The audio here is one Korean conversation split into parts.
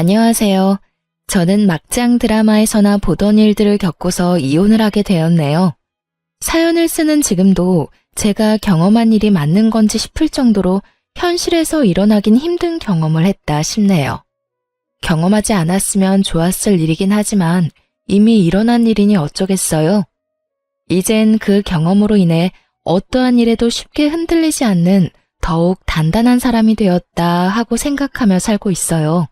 안녕하세요. 저는 막장 드라마에서나 보던 일들을 겪고서 이혼을 하게 되었네요. 사연을 쓰는 지금도 제가 경험한 일이 맞는 건지 싶을 정도로 현실에서 일어나긴 힘든 경험을 했다 싶네요. 경험하지 않았으면 좋았을 일이긴 하지만 이미 일어난 일이니 어쩌겠어요. 이젠 그 경험으로 인해 어떠한 일에도 쉽게 흔들리지 않는 더욱 단단한 사람이 되었다 하고 생각하며 살고 있어요.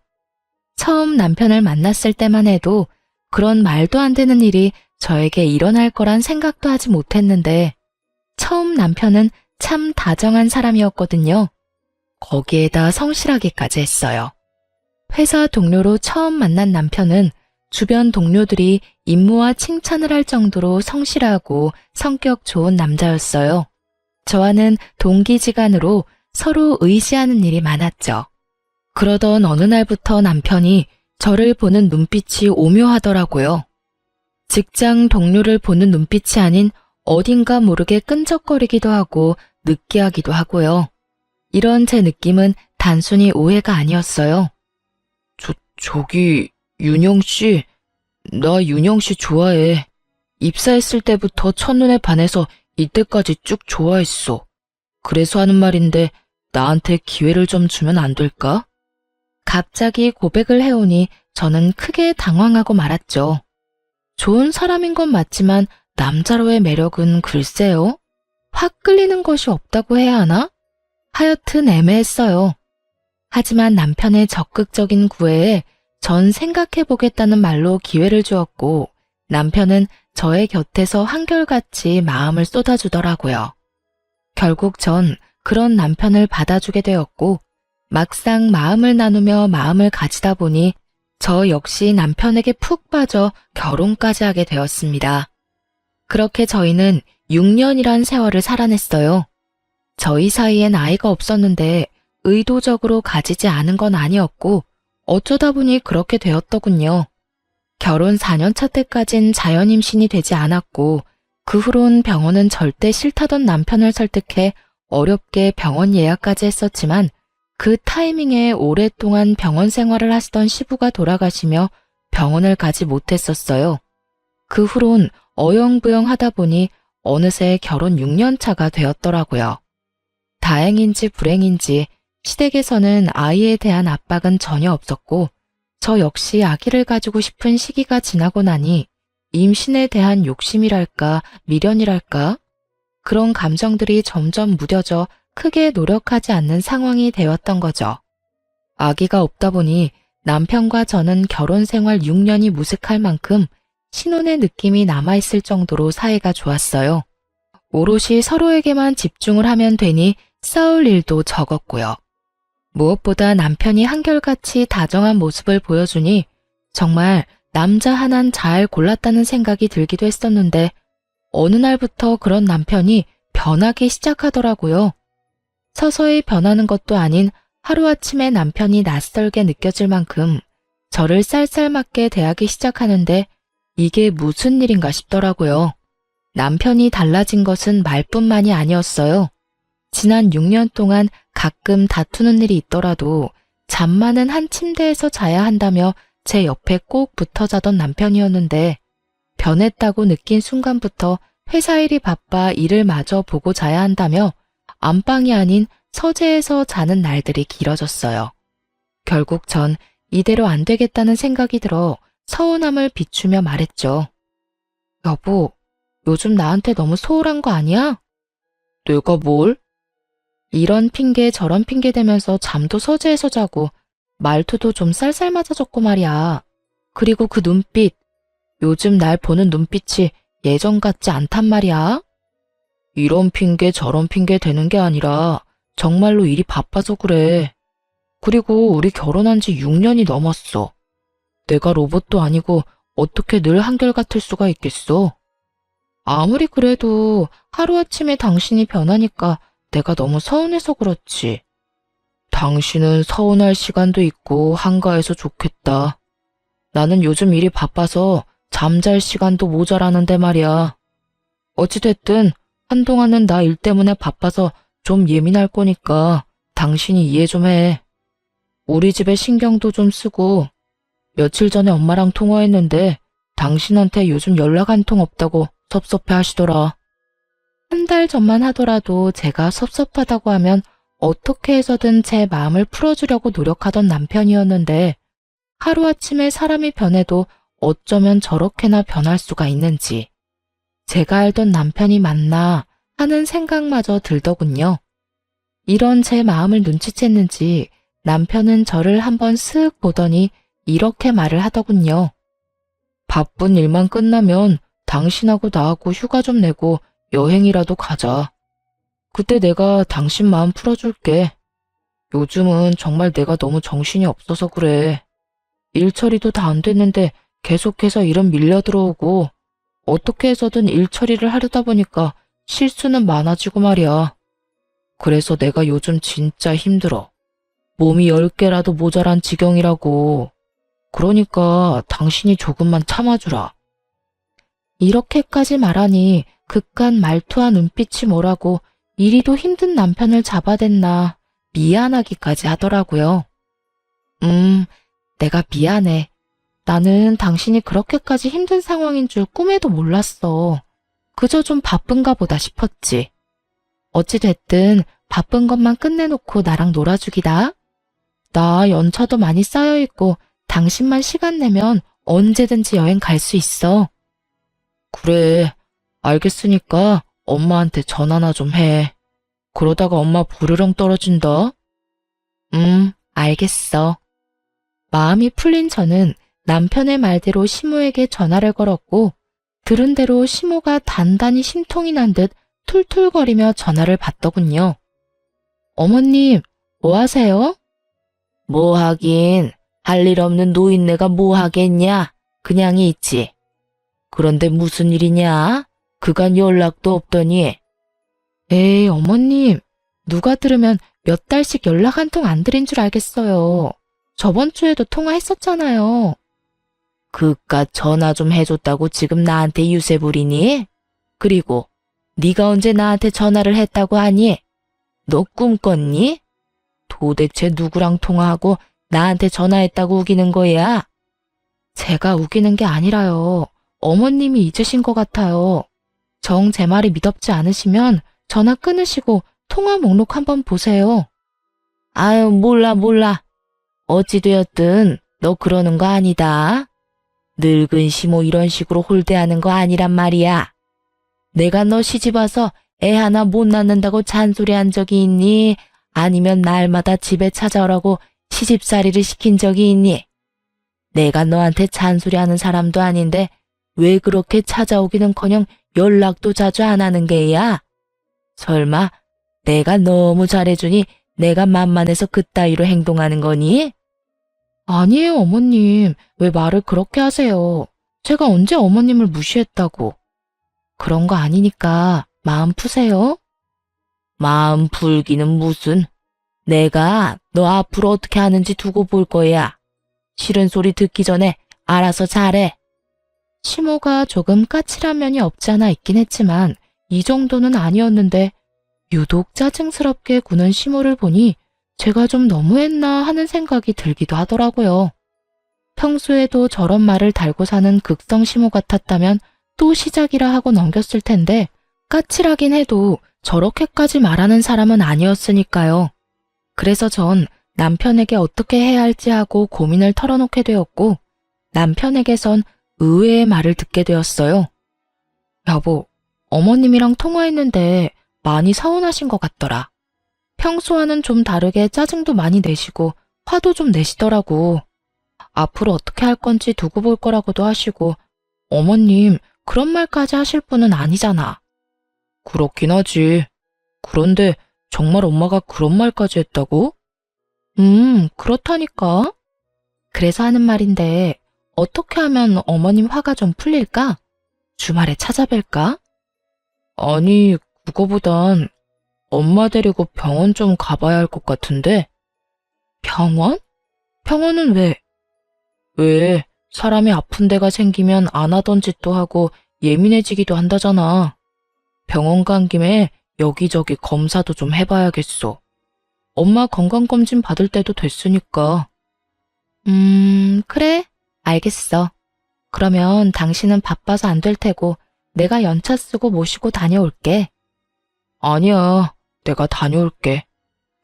처음 남편을 만났을 때만 해도 그런 말도 안 되는 일이 저에게 일어날 거란 생각도 하지 못했는데 처음 남편은 참 다정한 사람이었거든요. 거기에다 성실하기까지 했어요. 회사 동료로 처음 만난 남편은 주변 동료들이 임무와 칭찬을 할 정도로 성실하고 성격 좋은 남자였어요. 저와는 동기지간으로 서로 의지하는 일이 많았죠. 그러던 어느 날부터 남편이 저를 보는 눈빛이 오묘하더라고요. 직장 동료를 보는 눈빛이 아닌 어딘가 모르게 끈적거리기도 하고 느끼하기도 하고요. 이런 제 느낌은 단순히 오해가 아니었어요. 저기 윤영 씨, 나 윤영 씨 좋아해. 입사했을 때부터 첫눈에 반해서 이때까지 쭉 좋아했어. 그래서 하는 말인데 나한테 기회를 좀 주면 안 될까? 갑자기 고백을 해오니 저는 크게 당황하고 말았죠. 좋은 사람인 건 맞지만 남자로의 매력은 글쎄요. 확 끌리는 것이 없다고 해야 하나? 하여튼 애매했어요. 하지만 남편의 적극적인 구애에 전 생각해보겠다는 말로 기회를 주었고 남편은 저의 곁에서 한결같이 마음을 쏟아주더라고요. 결국 전 그런 남편을 받아주게 되었고 막상 마음을 나누며 마음을 가지다 보니 저 역시 남편에게 푹 빠져 결혼까지 하게 되었습니다. 그렇게 저희는 6년이란 세월을 살아냈어요. 저희 사이엔 아이가 없었는데 의도적으로 가지지 않은 건 아니었고 어쩌다 보니 그렇게 되었더군요. 결혼 4년차 때까진 자연임신이 되지 않았고 그 후론 병원은 절대 싫다던 남편을 설득해 어렵게 병원 예약까지 했었지만 그 타이밍에 오랫동안 병원 생활을 하시던 시부가 돌아가시며 병원을 가지 못했었어요. 그 후론 어영부영 하다 보니 어느새 결혼 6년 차가 되었더라고요. 다행인지 불행인지 시댁에서는 아이에 대한 압박은 전혀 없었고 저 역시 아기를 가지고 싶은 시기가 지나고 나니 임신에 대한 욕심이랄까 미련이랄까 그런 감정들이 점점 무뎌져 크게 노력하지 않는 상황이 되었던 거죠. 아기가 없다 보니 남편과 저는 결혼 생활 6년이 무색할 만큼 신혼의 느낌이 남아있을 정도로 사이가 좋았어요. 오롯이 서로에게만 집중을 하면 되니 싸울 일도 적었고요. 무엇보다 남편이 한결같이 다정한 모습을 보여주니 정말 남자 하나는 잘 골랐다는 생각이 들기도 했었는데 어느 날부터 그런 남편이 변하기 시작하더라고요. 서서히 변하는 것도 아닌 하루아침에 남편이 낯설게 느껴질 만큼 저를 쌀쌀맞게 대하기 시작하는데 이게 무슨 일인가 싶더라고요. 남편이 달라진 것은 말뿐만이 아니었어요. 지난 6년 동안 가끔 다투는 일이 있더라도 잠만은 한 침대에서 자야 한다며 제 옆에 꼭 붙어 자던 남편이었는데 변했다고 느낀 순간부터 회사 일이 바빠 일을 마저 보고 자야 한다며 안방이 아닌 서재에서 자는 날들이 길어졌어요. 결국 전 이대로 안 되겠다는 생각이 들어 서운함을 비추며 말했죠. 여보, 요즘 나한테 너무 소홀한 거 아니야? 내가 뭘? 이런 핑계 저런 핑계 대면서 잠도 서재에서 자고 말투도 좀 쌀쌀맞아졌고 말이야. 그리고 그 눈빛, 요즘 날 보는 눈빛이 예전 같지 않단 말이야. 이런 핑계 저런 핑계 대는 게 아니라 정말로 일이 바빠서 그래. 그리고 우리 결혼한 지 6년이 넘었어. 내가 로봇도 아니고 어떻게 늘 한결같을 수가 있겠어? 아무리 그래도 하루아침에 당신이 변하니까 내가 너무 서운해서 그렇지. 당신은 서운할 시간도 있고 한가해서 좋겠다. 나는 요즘 일이 바빠서 잠잘 시간도 모자라는데 말이야. 어찌됐든 한동안은 나 일 때문에 바빠서 좀 예민할 거니까 당신이 이해 좀 해. 우리 집에 신경도 좀 쓰고 며칠 전에 엄마랑 통화했는데 당신한테 요즘 연락 한 통 없다고 섭섭해 하시더라. 한 달 전만 하더라도 제가 섭섭하다고 하면 어떻게 해서든 제 마음을 풀어주려고 노력하던 남편이었는데 하루아침에 사람이 변해도 어쩌면 저렇게나 변할 수가 있는지 제가 알던 남편이 맞나 하는 생각마저 들더군요. 이런 제 마음을 눈치챘는지 남편은 저를 한번 쓱 보더니 이렇게 말을 하더군요. 바쁜 일만 끝나면 당신하고 나하고 휴가 좀 내고 여행이라도 가자. 그때 내가 당신 마음 풀어줄게. 요즘은 정말 내가 너무 정신이 없어서 그래. 일 처리도 다 안 됐는데 계속해서 일은 밀려 들어오고 어떻게 해서든 일 처리를 하려다 보니까 실수는 많아지고 말이야. 그래서 내가 요즘 진짜 힘들어. 몸이 10개라도 모자란 지경이라고. 그러니까 당신이 조금만 참아주라. 이렇게까지 말하니 그깟 말투와 눈빛이 뭐라고 이리도 힘든 남편을 잡아댔나 미안하기까지 하더라고요. 내가 미안해. 나는 당신이 그렇게까지 힘든 상황인 줄 꿈에도 몰랐어. 그저 좀 바쁜가 보다 싶었지. 어찌됐든 바쁜 것만 끝내놓고 나랑 놀아주기다. 나 연차도 많이 쌓여있고 당신만 시간 내면 언제든지 여행 갈 수 있어. 그래, 알겠으니까 엄마한테 전화나 좀 해. 그러다가 엄마 부르렁 떨어진다. 알겠어. 마음이 풀린 저는 남편의 말대로 시모에게 전화를 걸었고 들은 대로 시모가 단단히 심통이 난 듯 툴툴거리며 전화를 받더군요. 어머님, 뭐 하세요? 뭐 하긴, 할 일 없는 노인네가 뭐 하겠냐? 그냥 있지. 그런데 무슨 일이냐? 그간 연락도 없더니. 에이, 어머님, 누가 들으면 몇 달씩 연락 한 통 안 드린 줄 알겠어요. 저번 주에도 통화했었잖아요. 그깟 전화 좀 해줬다고 지금 나한테 유세 부리니? 그리고 네가 언제 나한테 전화를 했다고 하니? 너 꿈꿨니? 도대체 누구랑 통화하고 나한테 전화했다고 우기는 거야? 제가 우기는 게 아니라요. 어머님이 잊으신 것 같아요. 정 제 말이 미덥지 않으시면 전화 끊으시고 통화 목록 한번 보세요. 아유, 몰라. 어찌되었든 너 그러는 거 아니다. 늙은 시모 이런 식으로 홀대하는 거 아니란 말이야. 내가 너 시집와서 애 하나 못 낳는다고 잔소리한 적이 있니? 아니면 날마다 집에 찾아오라고 시집살이를 시킨 적이 있니? 내가 너한테 잔소리하는 사람도 아닌데 왜 그렇게 찾아오기는커녕 연락도 자주 안 하는 게야? 설마 내가 너무 잘해주니 내가 만만해서 그따위로 행동하는 거니? 아니에요, 어머님. 왜 말을 그렇게 하세요? 제가 언제 어머님을 무시했다고. 그런 거 아니니까 마음 푸세요. 마음 풀기는 무슨. 내가 너 앞으로 어떻게 하는지 두고 볼 거야. 싫은 소리 듣기 전에 알아서 잘해. 시모가 조금 까칠한 면이 없지 않아 있긴 했지만 이 정도는 아니었는데 유독 짜증스럽게 구는 시모를 보니 제가 좀 너무했나 하는 생각이 들기도 하더라고요. 평소에도 저런 말을 달고 사는 극성 시모 같았다면 또 시작이라 하고 넘겼을 텐데 까칠하긴 해도 저렇게까지 말하는 사람은 아니었으니까요. 그래서 전 남편에게 어떻게 해야 할지 하고 고민을 털어놓게 되었고 남편에게선 의외의 말을 듣게 되었어요. 여보, 어머님이랑 통화했는데 많이 서운하신 것 같더라. 평소와는 좀 다르게 짜증도 많이 내시고 화도 좀 내시더라고. 앞으로 어떻게 할 건지 두고 볼 거라고도 하시고 어머님 그런 말까지 하실 분은 아니잖아. 그렇긴 하지. 그런데 정말 엄마가 그런 말까지 했다고? 그렇다니까. 그래서 하는 말인데 어떻게 하면 어머님 화가 좀 풀릴까? 주말에 찾아뵐까? 아니, 그거보단 엄마 데리고 병원 좀 가봐야 할 것 같은데. 병원? 병원은 왜? 왜? 사람이 아픈 데가 생기면 안 하던 짓도 하고 예민해지기도 한다잖아. 병원 간 김에 여기저기 검사도 좀 해봐야겠어. 엄마 건강검진 받을 때도 됐으니까. 그래? 알겠어. 그러면 당신은 바빠서 안 될 테고 내가 연차 쓰고 모시고 다녀올게. 아니야, 내가 다녀올게.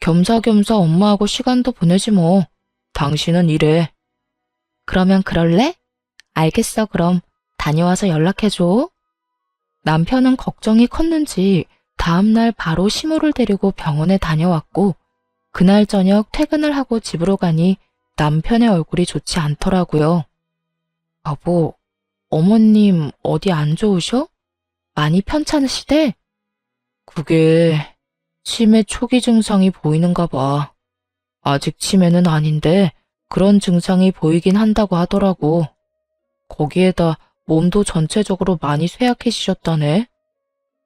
겸사겸사 엄마하고 시간도 보내지 뭐. 당신은 일해. 그러면 그럴래? 알겠어, 그럼. 다녀와서 연락해줘. 남편은 걱정이 컸는지 다음날 바로 시모를 데리고 병원에 다녀왔고, 그날 저녁 퇴근을 하고 집으로 가니 남편의 얼굴이 좋지 않더라고요. 여보, 어머님 어디 안 좋으셔? 많이 편찮으시대? 그게 치매 초기 증상이 보이는가 봐. 아직 치매는 아닌데 그런 증상이 보이긴 한다고 하더라고. 거기에다 몸도 전체적으로 많이 쇠약해지셨다네.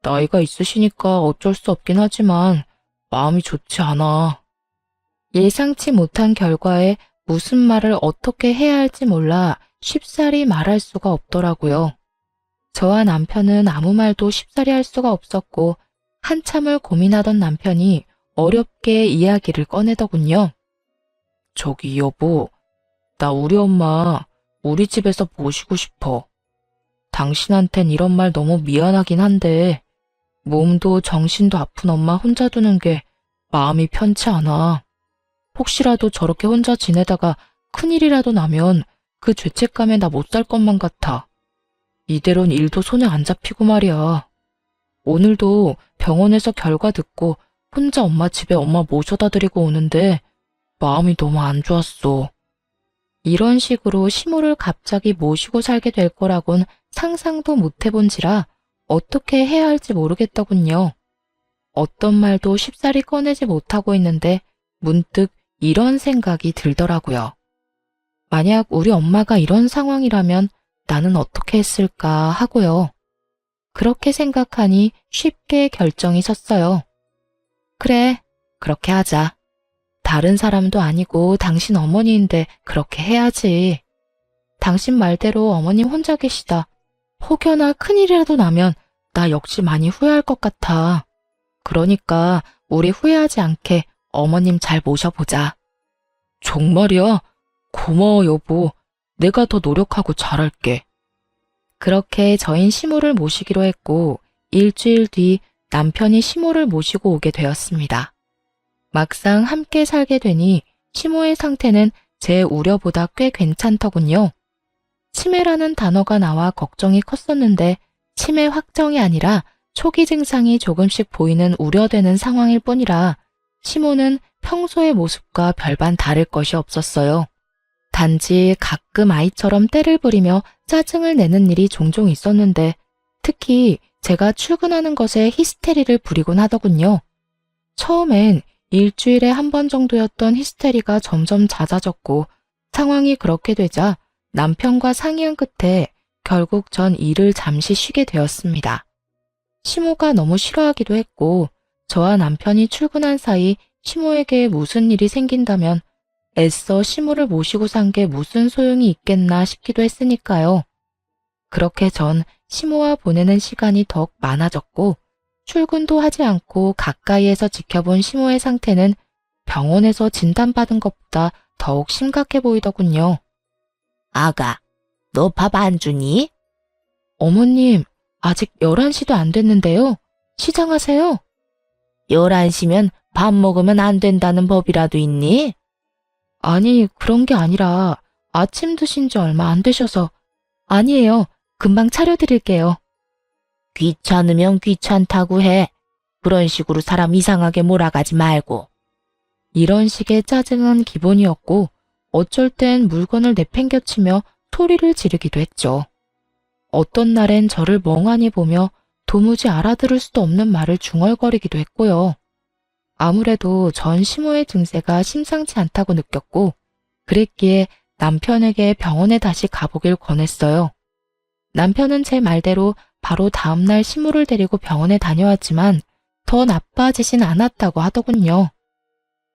나이가 있으시니까 어쩔 수 없긴 하지만 마음이 좋지 않아. 예상치 못한 결과에 무슨 말을 어떻게 해야 할지 몰라 쉽사리 말할 수가 없더라고요. 저와 남편은 아무 말도 쉽사리 할 수가 없었고 한참을 고민하던 남편이 어렵게 이야기를 꺼내더군요. 저기 여보, 나 우리 엄마 우리 집에서 모시고 싶어. 당신한텐 이런 말 너무 미안하긴 한데 몸도 정신도 아픈 엄마 혼자 두는 게 마음이 편치 않아. 혹시라도 저렇게 혼자 지내다가 큰일이라도 나면 그 죄책감에 나 못 살 것만 같아. 이대로는 일도 손에 안 잡히고 말이야. 오늘도 병원에서 결과 듣고 혼자 엄마 집에 엄마 모셔다 드리고 오는데 마음이 너무 안 좋았어. 이런 식으로 시모를 갑자기 모시고 살게 될 거라곤 상상도 못 해본지라 어떻게 해야 할지 모르겠더군요. 어떤 말도 쉽사리 꺼내지 못하고 있는데 문득 이런 생각이 들더라고요. 만약 우리 엄마가 이런 상황이라면 나는 어떻게 했을까 하고요. 그렇게 생각하니 쉽게 결정이 섰어요. 그래, 그렇게 하자. 다른 사람도 아니고 당신 어머니인데 그렇게 해야지. 당신 말대로 어머님 혼자 계시다. 혹여나 큰일이라도 나면 나 역시 많이 후회할 것 같아. 그러니까 우리 후회하지 않게 어머님 잘 모셔보자. 정말이야? 고마워 여보. 내가 더 노력하고 잘할게. 그렇게 저인 시모를 모시기로 했고 일주일 뒤 남편이 시모를 모시고 오게 되었습니다. 막상 함께 살게 되니 시모의 상태는 제 우려보다 꽤 괜찮더군요. 치매라는 단어가 나와 걱정이 컸었는데 치매 확정이 아니라 초기 증상이 조금씩 보이는 우려되는 상황일 뿐이라 시모는 평소의 모습과 별반 다를 것이 없었어요. 단지 가끔 아이처럼 떼를 부리며 짜증을 내는 일이 종종 있었는데 특히 제가 출근하는 것에 히스테리를 부리곤 하더군요. 처음엔 일주일에 한 번 정도였던 히스테리가 점점 잦아졌고 상황이 그렇게 되자 남편과 상의한 끝에 결국 전 일을 잠시 쉬게 되었습니다. 시모가 너무 싫어하기도 했고 저와 남편이 출근한 사이 시모에게 무슨 일이 생긴다면 애써 시모를 모시고 산 게 무슨 소용이 있겠나 싶기도 했으니까요. 그렇게 전 시모와 보내는 시간이 더욱 많아졌고 출근도 하지 않고 가까이에서 지켜본 시모의 상태는 병원에서 진단받은 것보다 더욱 심각해 보이더군요. 아가, 너 밥 안 주니? 어머님, 아직 11시도 안 됐는데요. 시장하세요. 11시면 밥 먹으면 안 된다는 법이라도 있니? 아니, 그런 게 아니라 아침 드신 지 얼마 안 되셔서. 아니에요. 금방 차려드릴게요. 귀찮으면 귀찮다고 해. 그런 식으로 사람 이상하게 몰아가지 말고. 이런 식의 짜증은 기본이었고 어쩔 땐 물건을 내팽겨치며 소리를 지르기도 했죠. 어떤 날엔 저를 멍하니 보며 도무지 알아들을 수도 없는 말을 중얼거리기도 했고요. 아무래도 전 시모의 증세가 심상치 않다고 느꼈고 그랬기에 남편에게 병원에 다시 가보길 권했어요. 남편은 제 말대로 바로 다음날 시모를 데리고 병원에 다녀왔지만 더 나빠지진 않았다고 하더군요.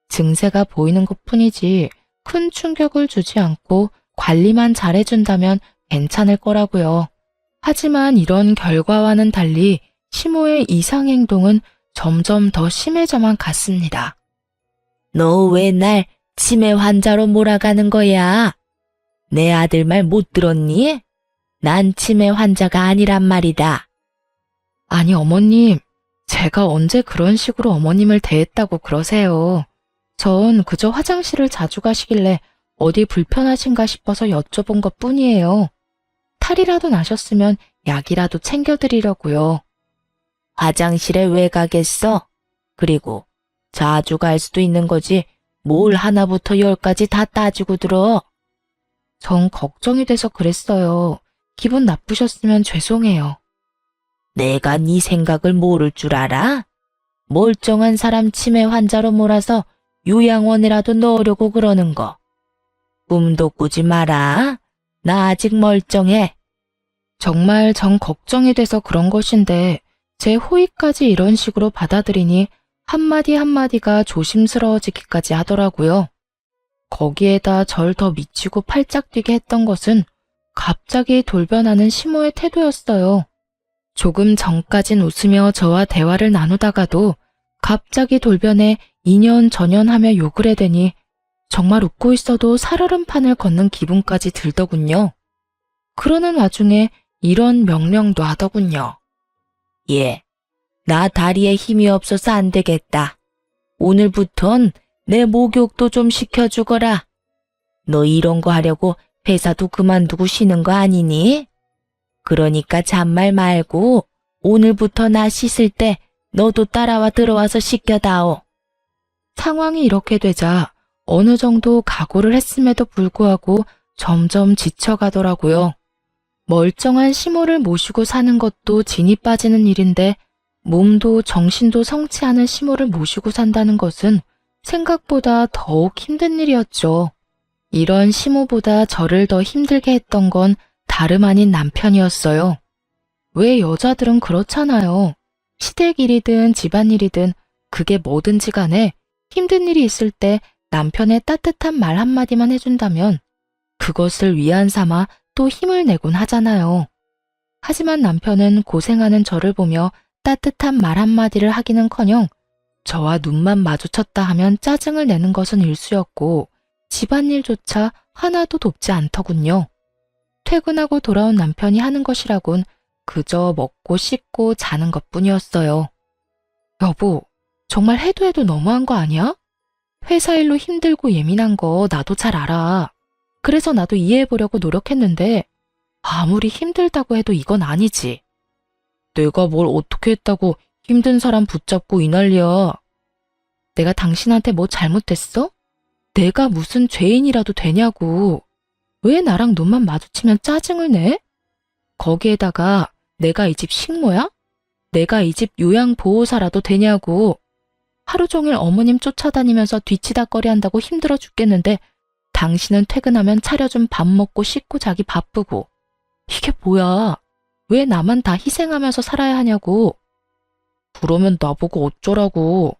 증세가 보이는 것뿐이지 큰 충격을 주지 않고 관리만 잘해준다면 괜찮을 거라고요. 하지만 이런 결과와는 달리 시모의 이상 행동은 점점 더 심해져만 갔습니다. 너 왜 날 치매 환자로 몰아가는 거야? 내 아들 말 못 들었니? 난 치매 환자가 아니란 말이다. 아니, 어머님. 제가 언제 그런 식으로 어머님을 대했다고 그러세요. 전 그저 화장실을 자주 가시길래 어디 불편하신가 싶어서 여쭤본 것 뿐이에요. 탈이라도 나셨으면 약이라도 챙겨드리려고요. 화장실에 왜 가겠어? 그리고 자주 갈 수도 있는 거지. 뭘 하나부터 열까지 다 따지고 들어. 전 걱정이 돼서 그랬어요. 기분 나쁘셨으면 죄송해요. 내가 네 생각을 모를 줄 알아? 멀쩡한 사람 치매 환자로 몰아서 요양원이라도 넣으려고 그러는 거. 꿈도 꾸지 마라. 나 아직 멀쩡해. 정말 전 걱정이 돼서 그런 것인데 제 호의까지 이런 식으로 받아들이니 한마디 한마디가 조심스러워지기까지 하더라고요. 거기에다 절 더 미치고 팔짝 뛰게 했던 것은 갑자기 돌변하는 시모의 태도였어요. 조금 전까진 웃으며 저와 대화를 나누다가도 갑자기 돌변해 이년저년하며 욕을 해대니 정말 웃고 있어도 살얼음판을 걷는 기분까지 들더군요. 그러는 와중에 이런 명령도 하더군요. 예, 나 다리에 힘이 없어서 안 되겠다. 오늘부턴 내 목욕도 좀 시켜주거라. 너 이런 거 하려고 회사도 그만두고 쉬는 거 아니니? 그러니까 잔말 말고 오늘부터 나 씻을 때 너도 따라와 들어와서 씻겨다오. 상황이 이렇게 되자 어느 정도 각오를 했음에도 불구하고 점점 지쳐가더라고요. 멀쩡한 시모를 모시고 사는 것도 진이 빠지는 일인데 몸도 정신도 성치 않은 시모를 모시고 산다는 것은 생각보다 더욱 힘든 일이었죠. 이런 시모보다 저를 더 힘들게 했던 건 다름 아닌 남편이었어요. 왜 여자들은 그렇잖아요. 시댁일이든 집안일이든 그게 뭐든지 간에 힘든 일이 있을 때 남편의 따뜻한 말 한마디만 해준다면 그것을 위안 삼아 또 힘을 내곤 하잖아요. 하지만 남편은 고생하는 저를 보며 따뜻한 말 한마디를 하기는커녕 저와 눈만 마주쳤다 하면 짜증을 내는 것은 일쑤였고 집안일조차 하나도 돕지 않더군요. 퇴근하고 돌아온 남편이 하는 것이라곤 그저 먹고 씻고 자는 것뿐이었어요. 여보, 정말 해도 해도 너무한 거 아니야? 회사 일로 힘들고 예민한 거 나도 잘 알아. 그래서 나도 이해해보려고 노력했는데 아무리 힘들다고 해도 이건 아니지. 내가 뭘 어떻게 했다고 힘든 사람 붙잡고 이 난리야. 내가 당신한테 뭐 잘못했어? 내가 무슨 죄인이라도 되냐고. 왜 나랑 눈만 마주치면 짜증을 내? 거기에다가 내가 이 집 식모야? 내가 이 집 요양보호사라도 되냐고. 하루 종일 어머님 쫓아다니면서 뒤치다꺼리 한다고 힘들어 죽겠는데 당신은 퇴근하면 차려준 밥 먹고 씻고 자기 바쁘고. 이게 뭐야? 왜 나만 다 희생하면서 살아야 하냐고. 그러면 나보고 어쩌라고.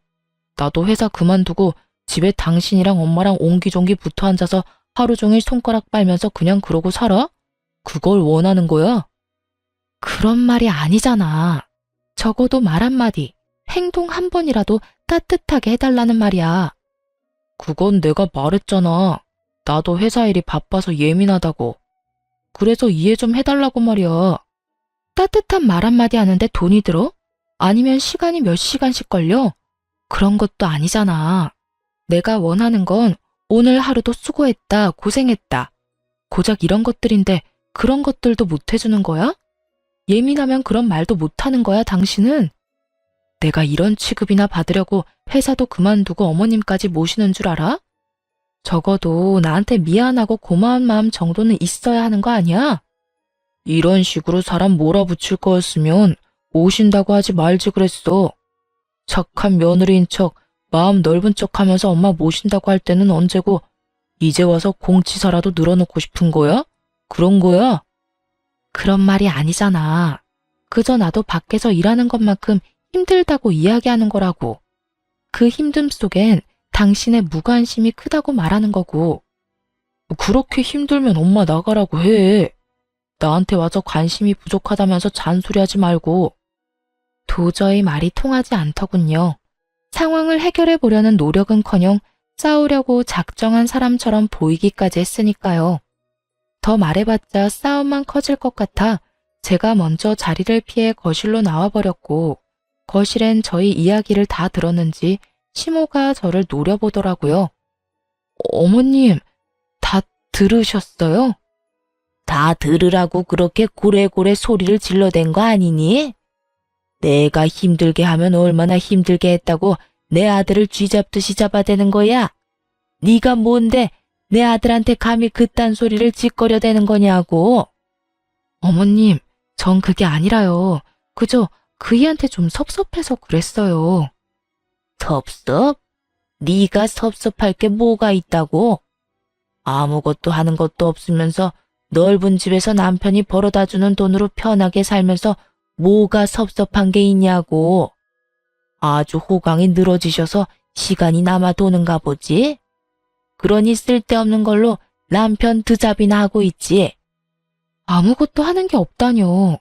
나도 회사 그만두고 집에 당신이랑 엄마랑 옹기종기 붙어 앉아서 하루 종일 손가락 빨면서 그냥 그러고 살아? 그걸 원하는 거야? 그런 말이 아니잖아. 적어도 말 한마디, 행동 한 번이라도 따뜻하게 해달라는 말이야. 그건 내가 말했잖아. 나도 회사 일이 바빠서 예민하다고. 그래서 이해 좀 해달라고 말이야. 따뜻한 말 한마디 하는데 돈이 들어? 아니면 시간이 몇 시간씩 걸려? 그런 것도 아니잖아. 내가 원하는 건 오늘 하루도 수고했다, 고생했다. 고작 이런 것들인데 그런 것들도 못 해주는 거야? 예민하면 그런 말도 못 하는 거야, 당신은? 내가 이런 취급이나 받으려고 회사도 그만두고 어머님까지 모시는 줄 알아? 적어도 나한테 미안하고 고마운 마음 정도는 있어야 하는 거 아니야? 이런 식으로 사람 몰아붙일 거였으면 오신다고 하지 말지 그랬어. 착한 며느리인 척, 마음 넓은 척 하면서 엄마 모신다고 할 때는 언제고 이제 와서 공치사라도 늘어놓고 싶은 거야? 그런 거야? 그런 말이 아니잖아. 그저 나도 밖에서 일하는 것만큼 힘들다고 이야기하는 거라고. 그 힘듦 속엔 당신의 무관심이 크다고 말하는 거고. 그렇게 힘들면 엄마 나가라고 해. 나한테 와서 관심이 부족하다면서 잔소리하지 말고. 도저히 말이 통하지 않더군요. 상황을 해결해 보려는 노력은커녕 싸우려고 작정한 사람처럼 보이기까지 했으니까요. 더 말해봤자 싸움만 커질 것 같아 제가 먼저 자리를 피해 거실로 나와버렸고 거실엔 저희 이야기를 다 들었는지 시모가 저를 노려보더라고요. 어머님, 다 들으셨어요? 다 들으라고 그렇게 고래고래 소리를 질러댄 거 아니니? 내가 힘들게 하면 얼마나 힘들게 했다고 내 아들을 쥐잡듯이 잡아대는 거야? 네가 뭔데 내 아들한테 감히 그딴 소리를 짓거려대는 거냐고? 어머님, 전 그게 아니라요. 그저 그이한테 좀 섭섭해서 그랬어요. 섭섭? 네가 섭섭할 게 뭐가 있다고? 아무것도 하는 것도 없으면서 넓은 집에서 남편이 벌어다 주는 돈으로 편하게 살면서 뭐가 섭섭한 게 있냐고. 아주 호강이 늘어지셔서 시간이 남아 도는가 보지? 그러니 쓸데없는 걸로 남편 드잡이나 하고 있지. 아무것도 하는 게 없다뇨.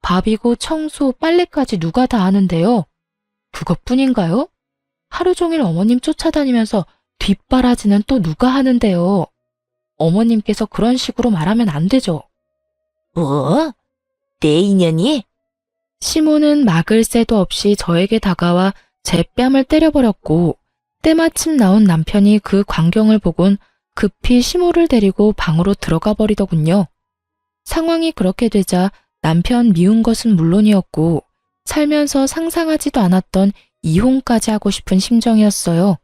밥이고 청소, 빨래까지 누가 다 하는데요. 그것뿐인가요? 하루 종일 어머님 쫓아다니면서 뒷바라지는 또 누가 하는데요. 어머님께서 그런 식으로 말하면 안 되죠. 뭐? 내 인연이? 시모는 막을 새도 없이 저에게 다가와 제 뺨을 때려버렸고 때마침 나온 남편이 그 광경을 보곤 급히 시모를 데리고 방으로 들어가 버리더군요. 상황이 그렇게 되자 남편 미운 것은 물론이었고 살면서 상상하지도 않았던 이혼까지 하고 싶은 심정이었어요.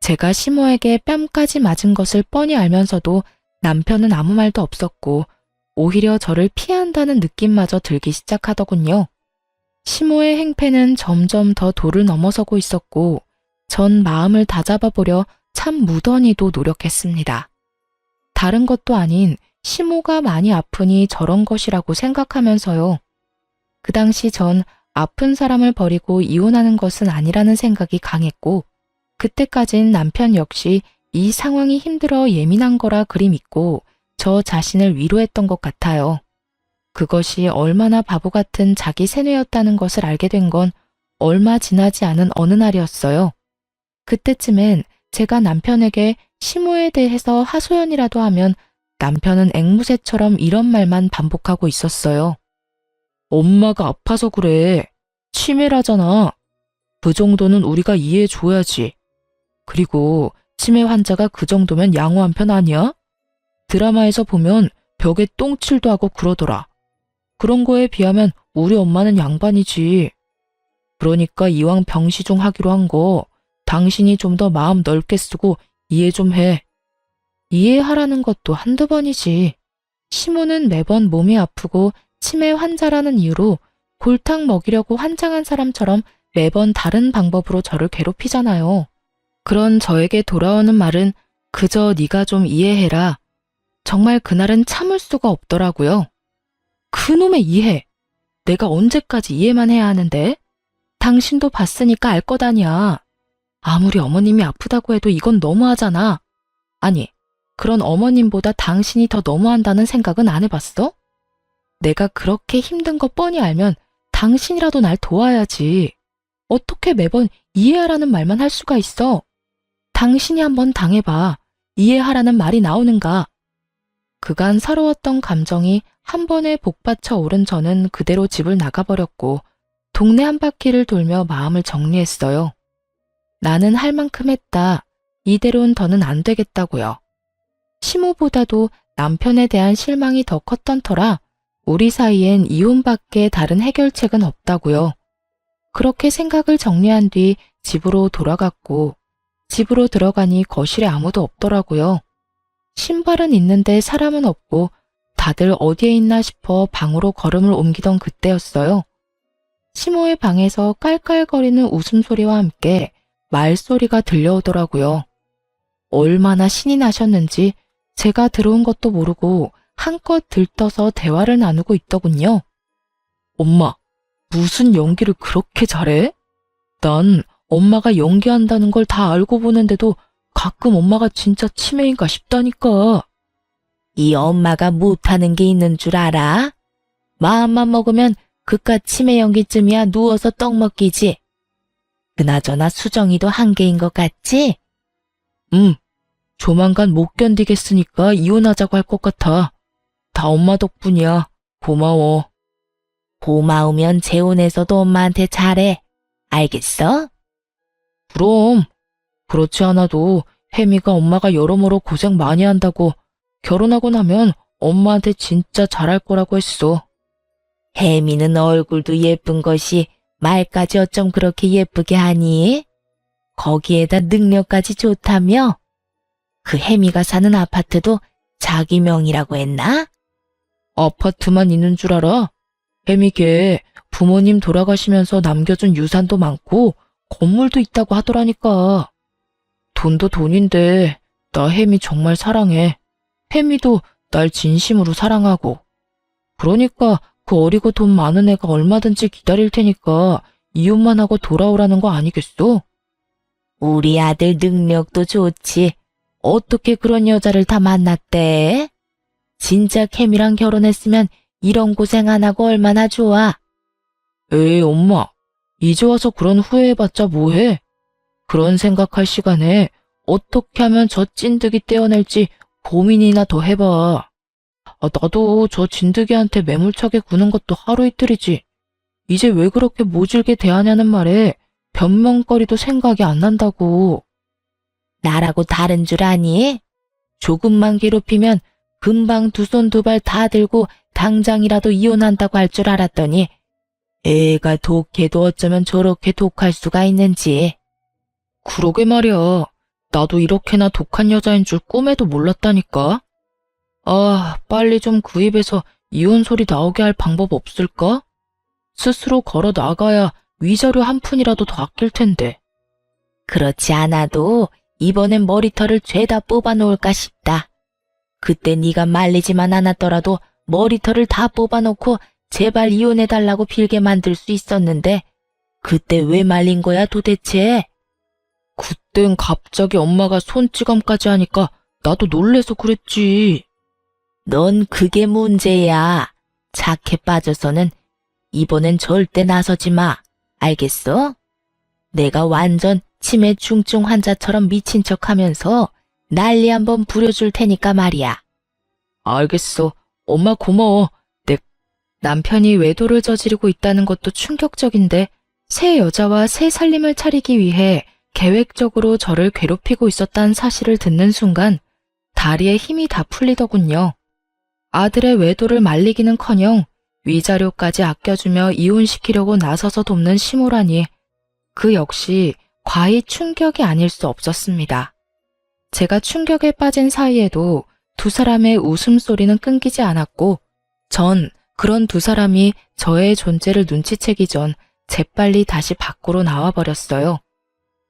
제가 시모에게 뺨까지 맞은 것을 뻔히 알면서도 남편은 아무 말도 없었고 오히려 저를 피한다는 느낌마저 들기 시작하더군요. 시모의 행패는 점점 더 도를 넘어서고 있었고 전 마음을 다잡아보려 참 무던히도 노력했습니다. 다른 것도 아닌 시모가 많이 아프니 저런 것이라고 생각하면서요. 그 당시 전 아픈 사람을 버리고 이혼하는 것은 아니라는 생각이 강했고 그때까진 남편 역시 이 상황이 힘들어 예민한 거라 그리 믿고 저 자신을 위로했던 것 같아요. 그것이 얼마나 바보 같은 자기 세뇌였다는 것을 알게 된 건 얼마 지나지 않은 어느 날이었어요. 그때쯤엔 제가 남편에게 시모에 대해서 하소연이라도 하면 남편은 앵무새처럼 이런 말만 반복하고 있었어요. 엄마가 아파서 그래. 치매라잖아. 그 정도는 우리가 이해해줘야지. 그리고 치매 환자가 그 정도면 양호한 편 아니야? 드라마에서 보면 벽에 똥칠도 하고 그러더라. 그런 거에 비하면 우리 엄마는 양반이지. 그러니까 이왕 병시중 하기로 한 거 당신이 좀 더 마음 넓게 쓰고 이해 좀 해. 이해하라는 것도 한두 번이지. 시모는 매번 몸이 아프고 치매 환자라는 이유로 골탕 먹이려고 환장한 사람처럼 매번 다른 방법으로 저를 괴롭히잖아요. 그런 저에게 돌아오는 말은 그저 네가 좀 이해해라. 정말 그날은 참을 수가 없더라고요. 그놈의 이해! 내가 언제까지 이해만 해야 하는데? 당신도 봤으니까 알 것 아니야. 아무리 어머님이 아프다고 해도 이건 너무하잖아. 아니, 그런 어머님보다 당신이 더 너무한다는 생각은 안 해봤어? 내가 그렇게 힘든 거 뻔히 알면 당신이라도 날 도와야지. 어떻게 매번 이해하라는 말만 할 수가 있어? 당신이 한번 당해봐. 이해하라는 말이 나오는가? 그간 서러웠던 감정이 한 번에 복받쳐 오른 저는 그대로 집을 나가버렸고 동네 한 바퀴를 돌며 마음을 정리했어요. 나는 할 만큼 했다. 이대로는 더는 안 되겠다고요. 시모보다도 남편에 대한 실망이 더 컸던 터라 우리 사이엔 이혼밖에 다른 해결책은 없다고요. 그렇게 생각을 정리한 뒤 집으로 돌아갔고 집으로 들어가니 거실에 아무도 없더라고요. 신발은 있는데 사람은 없고 다들 어디에 있나 싶어 방으로 걸음을 옮기던 그때였어요. 시모의 방에서 깔깔거리는 웃음소리와 함께 말소리가 들려오더라고요. 얼마나 신이 나셨는지 제가 들어온 것도 모르고 한껏 들떠서 대화를 나누고 있더군요. 엄마, 무슨 연기를 그렇게 잘해? 난 엄마가 연기한다는 걸 다 알고 보는데도 가끔 엄마가 진짜 치매인가 싶다니까. 이 엄마가 못하는 게 있는 줄 알아? 마음만 먹으면 그깟 치매 연기쯤이야 누워서 떡 먹기지. 그나저나 수정이도 한계인 것 같지? 조만간 못 견디겠으니까 이혼하자고 할 것 같아. 다 엄마 덕분이야. 고마워. 고마우면 재혼해서도 엄마한테 잘해. 알겠어? 그럼 그렇지 않아도 혜미가 엄마가 여러모로 고생 많이 한다고 결혼하고 나면 엄마한테 진짜 잘할 거라고 했어. 혜미는 얼굴도 예쁜 것이 말까지 어쩜 그렇게 예쁘게 하니? 거기에다 능력까지 좋다며? 그 혜미가 사는 아파트도 자기 명의라고 했나? 아파트만 있는 줄 알아? 혜미 걔 부모님 돌아가시면서 남겨준 유산도 많고 건물도 있다고 하더라니까. 돈도 돈인데 나 혜미 정말 사랑해. 혜미도 날 진심으로 사랑하고. 그러니까 그 어리고 돈 많은 애가 얼마든지 기다릴 테니까 이혼만 하고 돌아오라는 거 아니겠어? 우리 아들 능력도 좋지. 어떻게 그런 여자를 다 만났대? 진짜 캠이랑 결혼했으면 이런 고생 안 하고 얼마나 좋아. 에이 엄마, 이제 와서 그런 후회해봤자 뭐해? 그런 생각할 시간에 어떻게 하면 저 찐득이 떼어낼지 고민이나 더 해봐. 나도 저 진드기한테 매몰차게 구는 것도 하루 이틀이지. 이제 왜 그렇게 모질게 대하냐는 말에 변명거리도 생각이 안 난다고. 나라고 다른 줄 아니? 조금만 괴롭히면 금방 두 손 두 발 다 들고 당장이라도 이혼한다고 할 줄 알았더니 애가 독해도 어쩌면 저렇게 독할 수가 있는지. 그러게 말이야. 나도 이렇게나 독한 여자인 줄 꿈에도 몰랐다니까. 빨리 좀 그 입에서 이혼 소리 나오게 할 방법 없을까? 스스로 걸어 나가야 위자료 한 푼이라도 더 아낄 텐데. 그렇지 않아도 이번엔 머리털을 죄다 뽑아놓을까 싶다. 그때 네가 말리지만 않았더라도 머리털을 다 뽑아놓고 제발 이혼해달라고 빌게 만들 수 있었는데 그때 왜 말린 거야 도대체? 그땐 갑자기 엄마가 손찌검까지 하니까 나도 놀래서 그랬지. 넌 그게 문제야. 착해 빠져서는 이번엔 절대 나서지 마. 알겠어? 내가 완전 치매 중증 환자처럼 미친 척하면서 난리 한번 부려줄 테니까 말이야. 알겠어. 엄마 고마워. 내 남편이 외도를 저지르고 있다는 것도 충격적인데 새 여자와 새 살림을 차리기 위해 계획적으로 저를 괴롭히고 있었다는 사실을 듣는 순간 다리에 힘이 다 풀리더군요. 아들의 외도를 말리기는커녕 위자료까지 아껴주며 이혼시키려고 나서서 돕는 시모라니 그 역시 과히 충격이 아닐 수 없었습니다. 제가 충격에 빠진 사이에도 두 사람의 웃음소리는 끊기지 않았고 전 그런 두 사람이 저의 존재를 눈치채기 전 재빨리 다시 밖으로 나와버렸어요.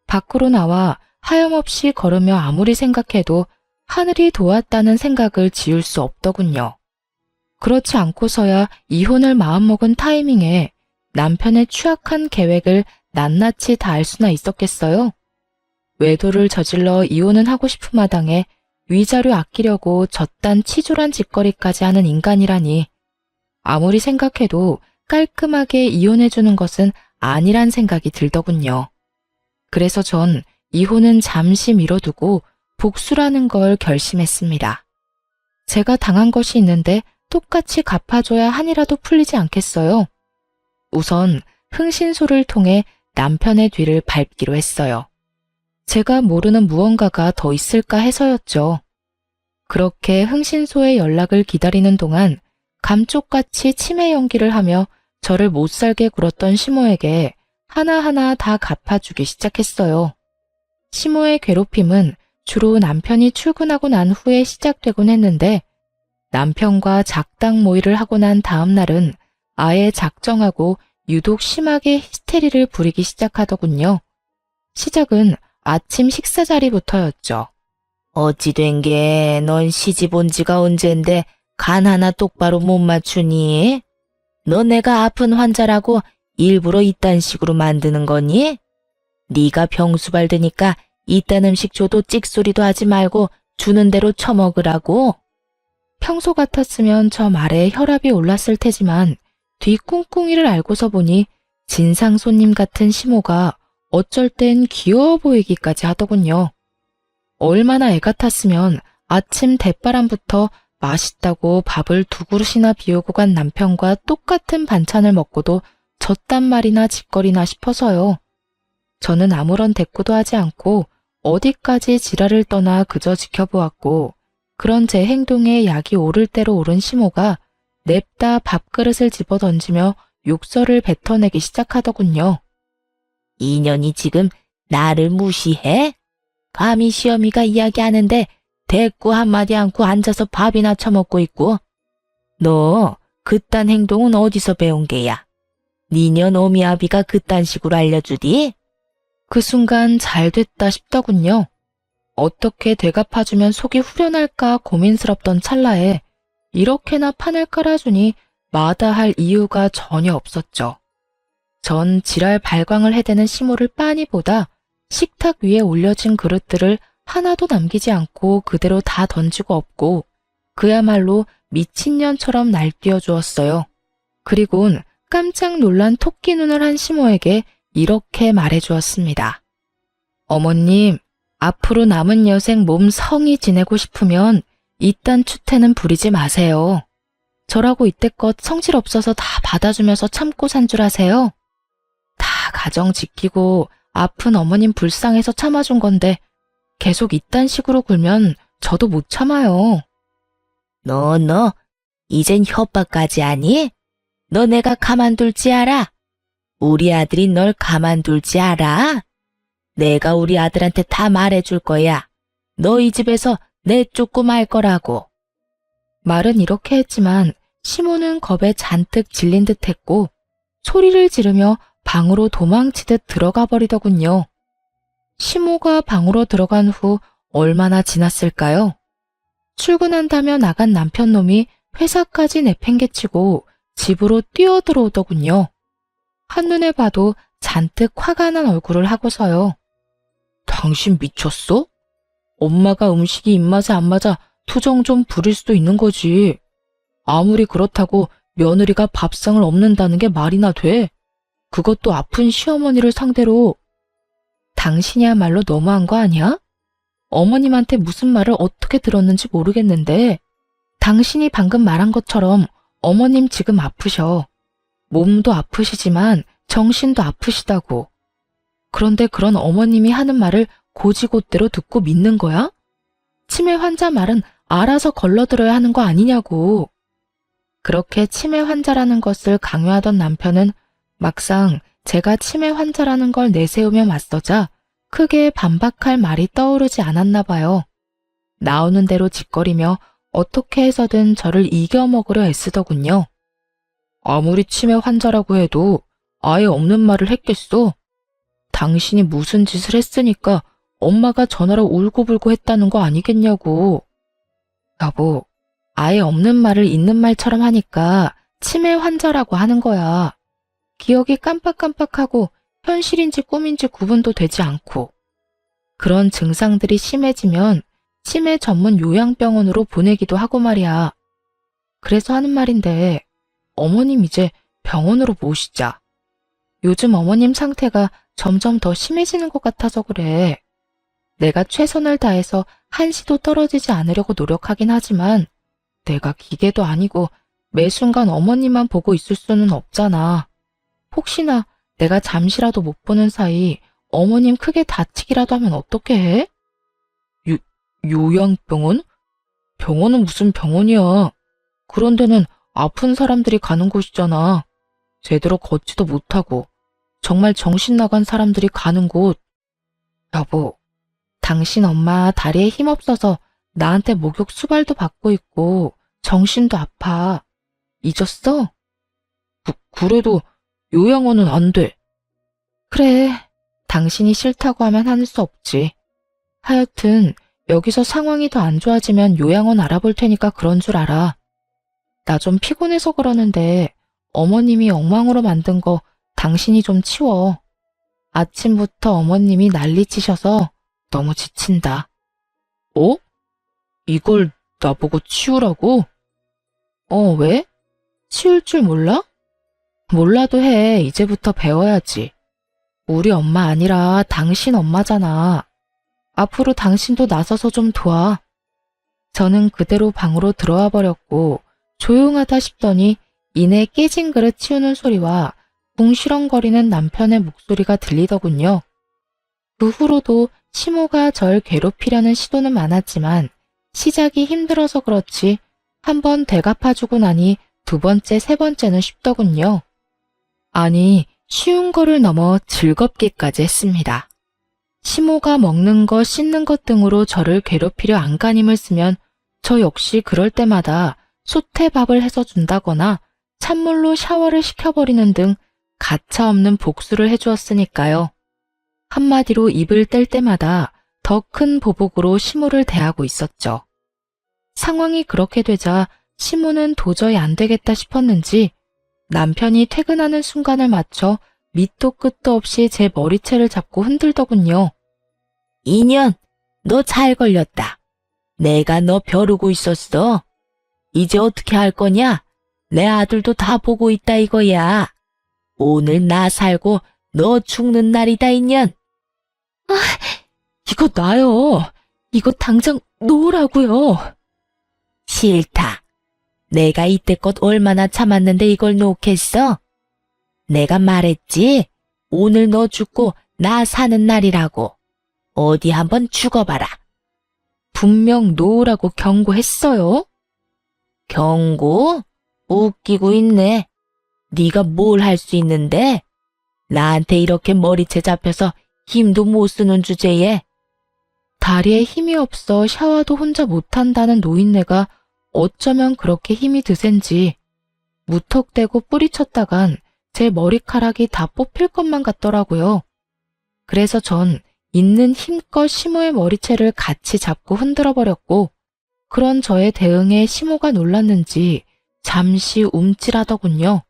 밖으로 나와 하염없이 걸으며 아무리 생각해도 하늘이 도왔다는 생각을 지울 수 없더군요. 그렇지 않고서야 이혼을 마음먹은 타이밍에 남편의 추악한 계획을 낱낱이 다 알 수나 있었겠어요? 외도를 저질러 이혼은 하고 싶은 마당에 위자료 아끼려고 저딴 치졸한 짓거리까지 하는 인간이라니 아무리 생각해도 깔끔하게 이혼해주는 것은 아니란 생각이 들더군요. 그래서 전 이혼은 잠시 미뤄두고 복수라는 걸 결심했습니다. 제가 당한 것이 있는데 똑같이 갚아줘야 한이라도 풀리지 않겠어요? 우선 흥신소를 통해 남편의 뒤를 밟기로 했어요. 제가 모르는 무언가가 더 있을까 해서였죠. 그렇게 흥신소의 연락을 기다리는 동안 감쪽같이 치매 연기를 하며 저를 못살게 굴었던 시모에게 하나하나 다 갚아주기 시작했어요. 시모의 괴롭힘은 주로 남편이 출근하고 난 후에 시작되곤 했는데 남편과 작당 모의를 하고 난 다음 날은 아예 작정하고 유독 심하게 히스테리를 부리기 시작하더군요. 시작은 아침 식사 자리부터였죠. 어찌 된 게 넌 시집 온 지가 언젠데 간 하나 똑바로 못 맞추니? 너 내가 아픈 환자라고 일부러 이딴 식으로 만드는 거니? 네가 병수 밟으니까 이딴 음식 줘도 찍소리도 하지 말고 주는 대로 처먹으라고. 평소 같았으면 저 말에 혈압이 올랐을 테지만 뒤 꿍꿍이를 알고서 보니 진상 손님 같은 시모가 어쩔 땐 귀여워 보이기까지 하더군요. 얼마나 애 같았으면 아침 대바람부터 맛있다고 밥을 2그릇이나 비우고 간 남편과 똑같은 반찬을 먹고도 졌단 말이나 짓거리나 싶어서요. 저는 아무런 대꾸도 하지 않고 어디까지 지랄을 떠나 그저 지켜보았고, 그런 제 행동에 약이 오를 대로 오른 시모가 냅다 밥그릇을 집어던지며 욕설을 뱉어내기 시작하더군요. 이년이 지금 나를 무시해? 감히 시어미가 이야기하는데 대꾸 한마디 않고 앉아서 밥이나 처먹고 있고. 너 그딴 행동은 어디서 배운 게야? 니년 오미아비가 그딴 식으로 알려주디? 그 순간 잘 됐다 싶더군요. 어떻게 되갚아주면 속이 후련할까 고민스럽던 찰나에 이렇게나 판을 깔아주니 마다할 이유가 전혀 없었죠. 전 지랄 발광을 해대는 시모를 빤히 보다 식탁 위에 올려진 그릇들을 하나도 남기지 않고 그대로 다 던지고 없고 그야말로 미친년처럼 날뛰어 주었어요. 그리곤 깜짝 놀란 토끼 눈을 한 시모에게 이렇게 말해 주었습니다. 어머님, 앞으로 남은 여생 몸 성이 지내고 싶으면 이딴 추태는 부리지 마세요. 저라고 이때껏 성질 없어서 다 받아주면서 참고 산 줄 아세요? 다 가정 지키고 아픈 어머님 불쌍해서 참아준 건데 계속 이딴 식으로 굴면 저도 못 참아요. 너, 이젠 협박까지 하니? 너 내가 가만둘지 알아? 우리 아들이 널 가만둘지 알아? 내가 우리 아들한테 다 말해줄 거야. 너 이 집에서 내쫓고 말 거라고. 말은 이렇게 했지만 시모는 겁에 잔뜩 질린 듯 했고 소리를 지르며 방으로 도망치듯 들어가 버리더군요. 시모가 방으로 들어간 후 얼마나 지났을까요? 출근한다며 나간 남편놈이 회사까지 내팽개치고 집으로 뛰어들어오더군요. 한눈에 봐도 잔뜩 화가 난 얼굴을 하고서요. 당신 미쳤어? 엄마가 음식이 입맛에 안 맞아 투정 좀 부릴 수도 있는 거지. 아무리 그렇다고 며느리가 밥상을 엎는다는 게 말이나 돼? 그것도 아픈 시어머니를 상대로. 당신이야말로 너무한 거 아니야? 어머님한테 무슨 말을 어떻게 들었는지 모르겠는데 당신이 방금 말한 것처럼 어머님 지금 아프셔. 몸도 아프시지만 정신도 아프시다고. 그런데 그런 어머님이 하는 말을 고지고대로 듣고 믿는 거야? 치매 환자 말은 알아서 걸러들어야 하는 거 아니냐고. 그렇게 치매 환자라는 것을 강요하던 남편은 막상 제가 치매 환자라는 걸 내세우며 맞서자 크게 반박할 말이 떠오르지 않았나 봐요. 나오는 대로 짓거리며 어떻게 해서든 저를 이겨먹으려 애쓰더군요. 아무리 치매 환자라고 해도 아예 없는 말을 했겠어? 당신이 무슨 짓을 했으니까 엄마가 전화로 울고불고 했다는 거 아니겠냐고. 여보, 아예 없는 말을 있는 말처럼 하니까 치매 환자라고 하는 거야. 기억이 깜빡깜빡하고 현실인지 꿈인지 구분도 되지 않고. 그런 증상들이 심해지면 치매 전문 요양병원으로 보내기도 하고 말이야. 그래서 하는 말인데 어머님 이제 병원으로 모시자. 요즘 어머님 상태가 점점 더 심해지는 것 같아서 그래. 내가 최선을 다해서 한시도 떨어지지 않으려고 노력하긴 하지만 내가 기계도 아니고 매 순간 어머님만 보고 있을 수는 없잖아. 혹시나 내가 잠시라도 못 보는 사이 어머님 크게 다치기라도 하면 어떻게 해? 요양병원? 병원은 무슨 병원이야. 그런 데는 아픈 사람들이 가는 곳이잖아. 제대로 걷지도 못하고 정말 정신 나간 사람들이 가는 곳. 여보, 당신 엄마 다리에 힘없어서 나한테 목욕 수발도 받고 있고 정신도 아파. 잊었어? 그래도 요양원은 안 돼. 그래, 당신이 싫다고 하면 하는 수 없지. 하여튼 여기서 상황이 더 안 좋아지면 요양원 알아볼 테니까 그런 줄 알아. 나 좀 피곤해서 그러는데 어머님이 엉망으로 만든 거 당신이 좀 치워. 아침부터 어머님이 난리치셔서 너무 지친다. 어? 이걸 나보고 치우라고? 왜? 치울 줄 몰라? 몰라도 해. 이제부터 배워야지. 우리 엄마 아니라 당신 엄마잖아. 앞으로 당신도 나서서 좀 도와. 저는 그대로 방으로 들어와 버렸고 조용하다 싶더니 이내 깨진 그릇 치우는 소리와 궁시렁거리는 남편의 목소리가 들리더군요. 그 후로도 시모가 절 괴롭히려는 시도는 많았지만 시작이 힘들어서 그렇지 한 번 되갚아주고 나니 두 번째, 세 번째는 쉽더군요. 아니, 쉬운 거를 넘어 즐겁기까지 했습니다. 시모가 먹는 것, 씻는 것 등으로 저를 괴롭히려 안간힘을 쓰면 저 역시 그럴 때마다 솥에밥을 해서 준다거나 찬물로 샤워를 시켜버리는 등 가차없는 복수를 해주었으니까요. 한마디로 입을 뗄 때마다 더 큰 보복으로 시모를 대하고 있었죠. 상황이 그렇게 되자 시모는 도저히 안 되겠다 싶었는지 남편이 퇴근하는 순간을 맞춰 밑도 끝도 없이 제 머리채를 잡고 흔들더군요. 인연, 너 잘 걸렸다. 내가 너 벼르고 있었어. 이제 어떻게 할 거냐? 내 아들도 다 보고 있다 이거야. 오늘 나 살고 너 죽는 날이다 인연. 이거 놔요. 이거 당장 놓으라고요. 싫다. 내가 이때껏 얼마나 참았는데 이걸 놓겠어? 내가 말했지? 오늘 너 죽고 나 사는 날이라고. 어디 한번 죽어봐라. 분명 놓으라고 경고했어요. 경고? 웃기고 있네. 네가 뭘 할 수 있는데? 나한테 이렇게 머리채 잡혀서 힘도 못 쓰는 주제에. 다리에 힘이 없어 샤워도 혼자 못한다는 노인네가 어쩌면 그렇게 힘이 드센지 무턱대고 뿌리쳤다간 제 머리카락이 다 뽑힐 것만 같더라고요. 그래서 전 있는 힘껏 시모의 머리채를 같이 잡고 흔들어 버렸고 그런 저의 대응에 시모가 놀랐는지 잠시 움찔하더군요.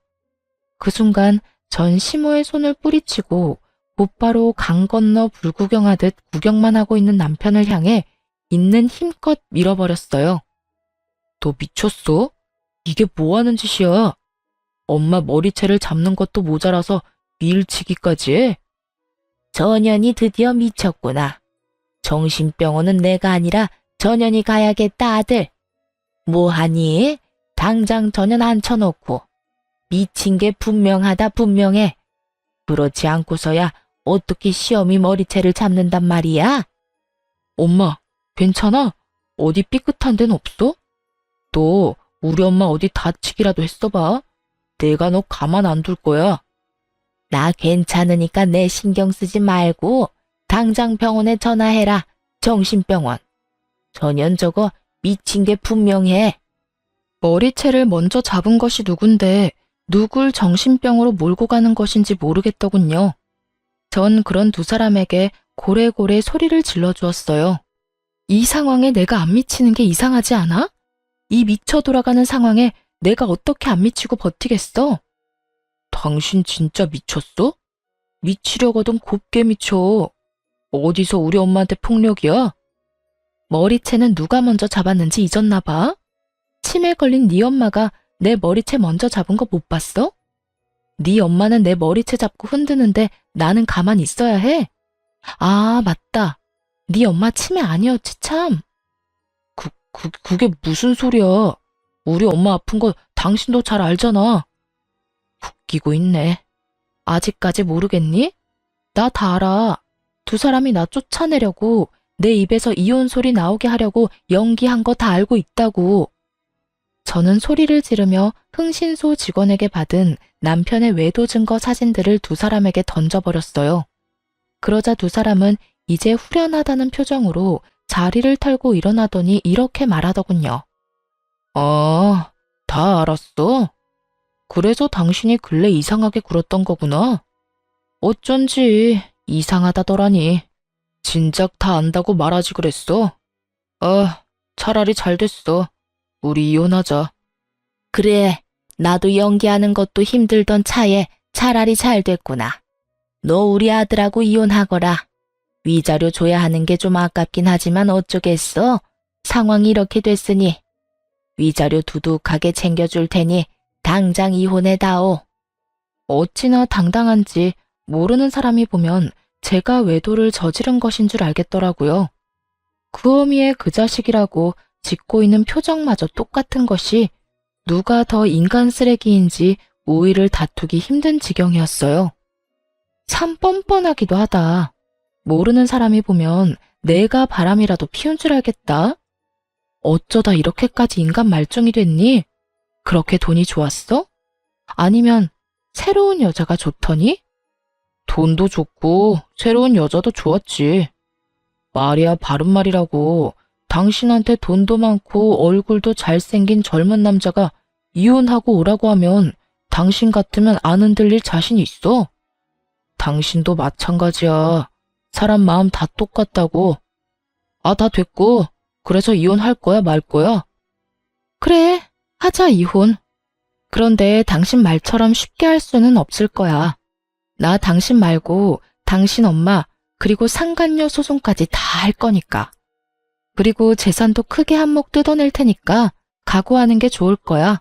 그 순간 전 시모의 손을 뿌리치고 곧바로 강 건너 불구경하듯 구경만 하고 있는 남편을 향해 있는 힘껏 밀어버렸어요. 너 미쳤어? 이게 뭐 하는 짓이야? 엄마 머리채를 잡는 것도 모자라서 밀치기까지 해? 전현이 드디어 미쳤구나. 정신병원은 내가 아니라 전현이 가야겠다 아들. 뭐하니? 당장 전현 앉혀놓고. 미친 게 분명하다 분명해. 그렇지 않고서야 어떻게 시험이 머리채를 잡는단 말이야? 엄마, 괜찮아? 어디 삐끗한 데는 없어? 너 우리 엄마 어디 다치기라도 했어봐. 내가 너 가만 안 둘 거야. 나 괜찮으니까 내 신경 쓰지 말고 당장 병원에 전화해라. 정신병원. 전현 저거 미친 게 분명해. 머리채를 먼저 잡은 것이 누군데 누굴 정신병으로 몰고 가는 것인지 모르겠더군요. 전 그런 두 사람에게 고래고래 소리를 질러주었어요. 이 상황에 내가 안 미치는 게 이상하지 않아? 이 미쳐 돌아가는 상황에 내가 어떻게 안 미치고 버티겠어? 당신 진짜 미쳤어? 미치려거든 곱게 미쳐. 어디서 우리 엄마한테 폭력이야? 머리채는 누가 먼저 잡았는지 잊었나 봐. 치매 걸린 네 엄마가 내 머리채 먼저 잡은 거 못 봤어? 네 엄마는 내 머리채 잡고 흔드는데 나는 가만히 있어야 해? 아, 맞다. 네 엄마 치매 아니었지 참. 그게 무슨 소리야. 우리 엄마 아픈 거 당신도 잘 알잖아. 웃기고 있네. 아직까지 모르겠니? 나 다 알아. 두 사람이 나 쫓아내려고 내 입에서 이혼 소리 나오게 하려고 연기한 거 다 알고 있다고. 저는 소리를 지르며 흥신소 직원에게 받은 남편의 외도 증거 사진들을 두 사람에게 던져버렸어요. 그러자 두 사람은 이제 후련하다는 표정으로 자리를 털고 일어나더니 이렇게 말하더군요. 아, 다 알았어? 그래서 당신이 근래 이상하게 굴었던 거구나. 어쩐지 이상하다더라니. 진작 다 안다고 말하지 그랬어. 아, 차라리 잘 됐어. 우리 이혼하자. 그래, 나도 연기하는 것도 힘들던 차에 차라리 잘 됐구나. 너 우리 아들하고 이혼하거라. 위자료 줘야 하는 게 좀 아깝긴 하지만 어쩌겠어. 상황이 이렇게 됐으니. 위자료 두둑하게 챙겨줄 테니 당장 이혼해다오. 어찌나 당당한지 모르는 사람이 보면 제가 외도를 저지른 것인 줄 알겠더라고요. 그 어미의 그 자식이라고 짓고 있는 표정마저 똑같은 것이 누가 더 인간 쓰레기인지 우위를 다투기 힘든 지경이었어요. 참 뻔뻔하기도 하다. 모르는 사람이 보면 내가 바람이라도 피운 줄 알겠다. 어쩌다 이렇게까지 인간 말종이 됐니? 그렇게 돈이 좋았어? 아니면 새로운 여자가 좋더니? 돈도 좋고 새로운 여자도 좋았지. 말이야 바른 말이라고. 당신한테 돈도 많고 얼굴도 잘생긴 젊은 남자가 이혼하고 오라고 하면 당신 같으면 안 흔들릴 자신 있어? 당신도 마찬가지야. 사람 마음 다 똑같다고. 아, 다 됐고. 그래서 이혼할 거야, 말 거야? 그래, 하자, 이혼. 그런데 당신 말처럼 쉽게 할 수는 없을 거야. 나 당신 말고 당신 엄마 그리고 상간녀 소송까지 다 할 거니까. 그리고 재산도 크게 한몫 뜯어낼 테니까 각오하는 게 좋을 거야.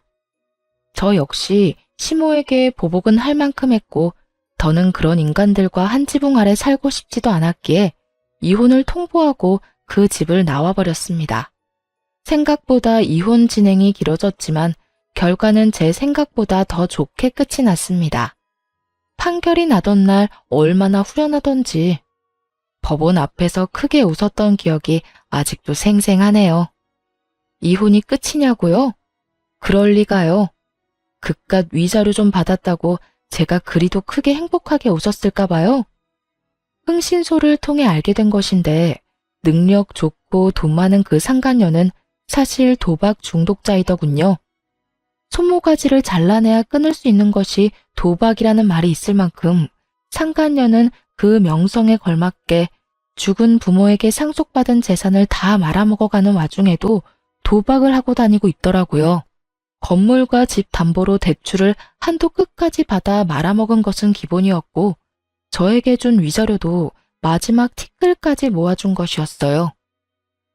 저 역시 시모에게 보복은 할 만큼 했고 더는 그런 인간들과 한 지붕 아래 살고 싶지도 않았기에 이혼을 통보하고 그 집을 나와버렸습니다. 생각보다 이혼 진행이 길어졌지만 결과는 제 생각보다 더 좋게 끝이 났습니다. 판결이 나던 날 얼마나 후련하던지 법원 앞에서 크게 웃었던 기억이 아직도 생생하네요. 이혼이 끝이냐고요? 그럴 리가요. 그깟 위자료 좀 받았다고 제가 그리도 크게 행복하게 웃었을까 봐요. 흥신소를 통해 알게 된 것인데 능력 좋고 돈 많은 그 상간녀는 사실 도박 중독자이더군요. 손모가지를 잘라내야 끊을 수 있는 것이 도박이라는 말이 있을 만큼 상간녀는 그 명성에 걸맞게 죽은 부모에게 상속받은 재산을 다 말아먹어가는 와중에도 도박을 하고 다니고 있더라고요. 건물과 집 담보로 대출을 한도 끝까지 받아 말아먹은 것은 기본이었고 저에게 준 위자료도 마지막 티끌까지 모아준 것이었어요.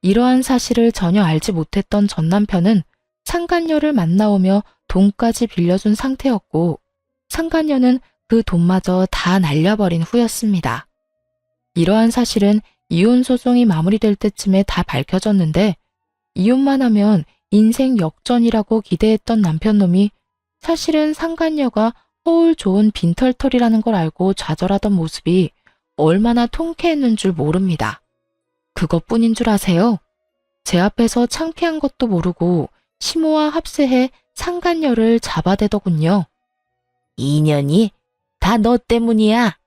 이러한 사실을 전혀 알지 못했던 전 남편은 상간녀를 만나오며 돈까지 빌려준 상태였고 상간녀는 그 돈마저 다 날려버린 후였습니다. 이러한 사실은 이혼 소송이 마무리될 때쯤에 다 밝혀졌는데 이혼만 하면 인생 역전이라고 기대했던 남편놈이 사실은 상간녀가 허울 좋은 빈털털이라는 걸 알고 좌절하던 모습이 얼마나 통쾌했는 줄 모릅니다. 그것뿐인 줄 아세요? 제 앞에서 창피한 것도 모르고 시모와 합세해 상간녀를 잡아대더군요. 이 년이 다 너 때문이야.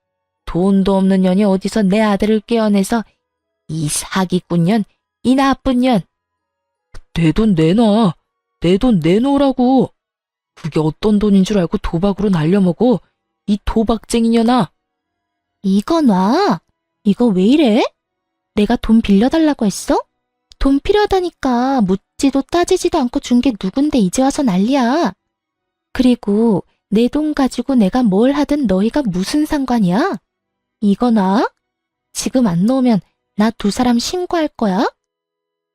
돈도 없는 년이 어디서 내 아들을 깨어내서 이 사기꾼 년, 이 나쁜 년. 내 돈 내놔. 내 돈 내놓으라고. 그게 어떤 돈인 줄 알고 도박으로 날려먹어. 이 도박쟁이 년아. 이거 놔. 이거 왜 이래? 내가 돈 빌려달라고 했어? 돈 필요하다니까 묻지도 따지지도 않고 준 게 누군데 이제 와서 난리야. 그리고 내 돈 가지고 내가 뭘 하든 너희가 무슨 상관이야? 이거 놔? 지금 안 놓으면 나 두 사람 신고할 거야?